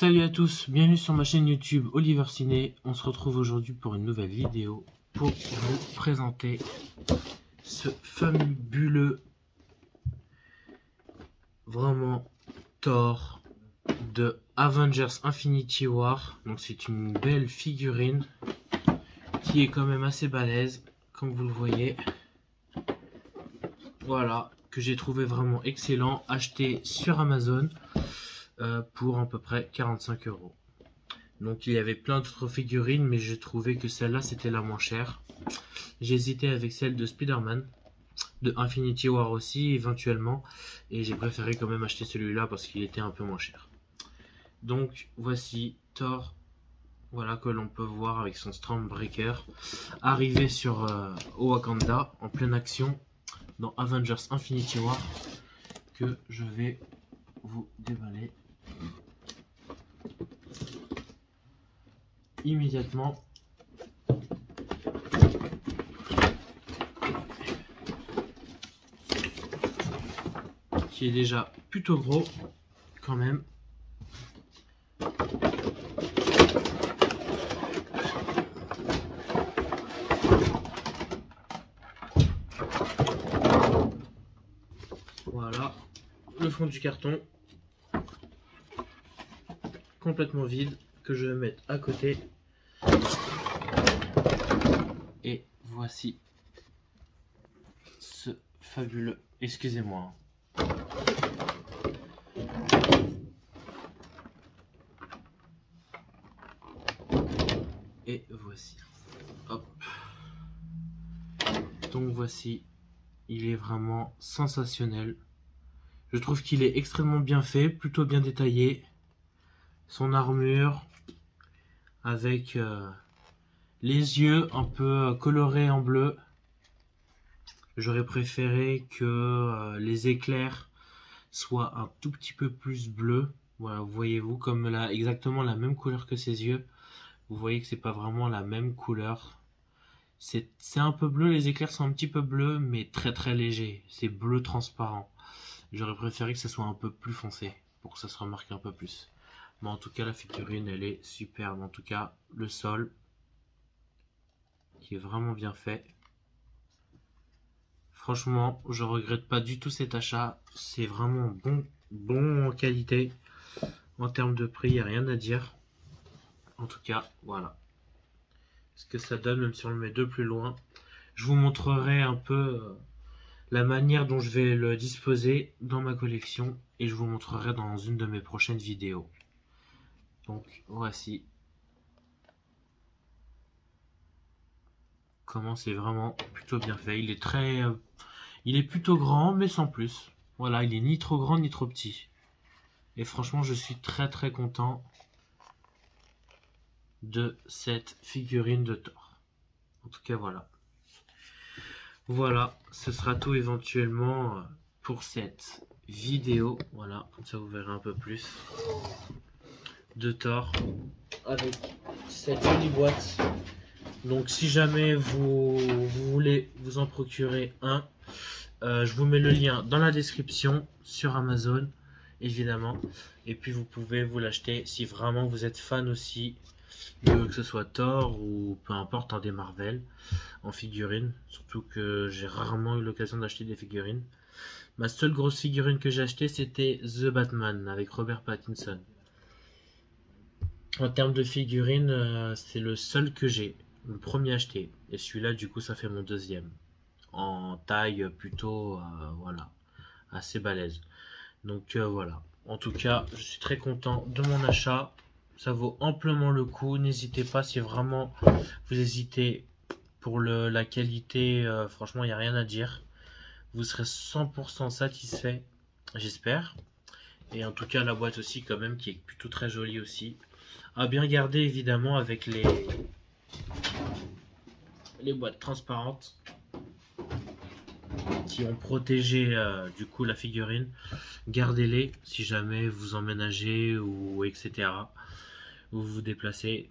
Salut à tous, bienvenue sur ma chaîne YouTube Oliver Ciné. On se retrouve aujourd'hui pour une nouvelle vidéo pour vous présenter ce fabuleux, vraiment Thor de Avengers Infinity War. Donc c'est une belle figurine qui est quand même assez balèze, comme vous le voyez. Voilà, que j'ai trouvé vraiment excellent, acheté sur Amazon pour à peu près 45 €. Donc il y avait plein d'autres figurines, mais j'ai trouvé que celle-là c'était la moins chère. J'ai hésité avec celle de Spider-Man, de Infinity War aussi éventuellement, et j'ai préféré quand même acheter celui-là parce qu'il était un peu moins cher. Donc voici Thor, voilà, que l'on peut voir avec son Stormbreaker arrivé sur au Wakanda en pleine action dans Avengers Infinity War, que je vais vous déballer immédiatement. Qui est déjà plutôt gros quand même. Voilà le fond du carton complètement vide que je vais mettre à côté. Et voici ce fabuleux, excusez-moi, et voici, hop, donc voici, il est vraiment sensationnel. Je trouve qu'il est extrêmement bien fait, plutôt bien détaillé. Son armure avec les yeux un peu colorés en bleu. J'aurais préféré que les éclairs soient un tout petit peu plus bleus. Voilà, voyez-vous, comme là, exactement la même couleur que ses yeux. Vous voyez que c'est pas vraiment la même couleur. C'est un peu bleu, les éclairs sont un petit peu bleus, mais très très léger. C'est bleu transparent. J'aurais préféré que ça soit un peu plus foncé, pour que ça se remarque un peu plus. Mais en tout cas, la figurine, elle est superbe. En tout cas, le sol, qui est vraiment bien fait. Franchement, je regrette pas du tout cet achat. C'est vraiment bon en qualité. En termes de prix, il n'y a rien à dire. En tout cas, voilà ce que ça donne, même si on le met de plus loin. Je vous montrerai un peu la manière dont je vais le disposer dans ma collection. Et je vous montrerai dans une de mes prochaines vidéos. Donc, voici comment c'est vraiment plutôt bien fait. Il est plutôt grand, mais sans plus. Voilà, il est ni trop grand ni trop petit. Et franchement, je suis très très content de cette figurine de Thor. En tout cas, voilà. Voilà, ce sera tout éventuellement pour cette vidéo. Voilà, comme ça vous verrez un peu plus de Thor avec cette jolie boîte. Donc si jamais vous voulez vous en procurer un, je vous mets le lien dans la description sur Amazon, évidemment. Et puis vous pouvez vous l'acheter si vraiment vous êtes fan aussi, que ce soit Thor ou peu importe, des Marvel en figurine. Surtout que j'ai rarement eu l'occasion d'acheter des figurines. Ma seule grosse figurine que j'ai achetée, c'était The Batman avec Robert Pattinson. En termes de figurines, c'est le seul que j'ai. Le premier acheté, et celui-là du coup ça fait mon deuxième, en taille plutôt voilà, assez balèze. Donc voilà, en tout cas je suis très content de mon achat, ça vaut amplement le coup. N'hésitez pas, si vraiment vous hésitez, pour la qualité, franchement il n'y a rien à dire, vous serez 100% satisfait, j'espère. Et en tout cas la boîte aussi quand même, qui est plutôt très jolie aussi, à bien garder évidemment, avec les boîtes transparentes qui ont protégé du coup la figurine. Gardez-les si jamais vous emménagez ou etc. Vous vous déplacez.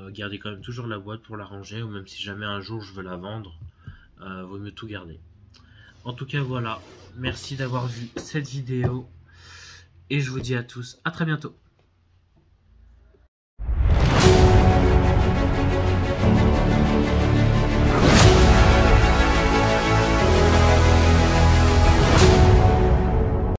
Gardez quand même toujours la boîte pour la ranger, ou même si jamais un jour je veux la vendre, vaut mieux tout garder. En tout cas voilà, merci d'avoir vu cette vidéo et je vous dis à tous à très bientôt.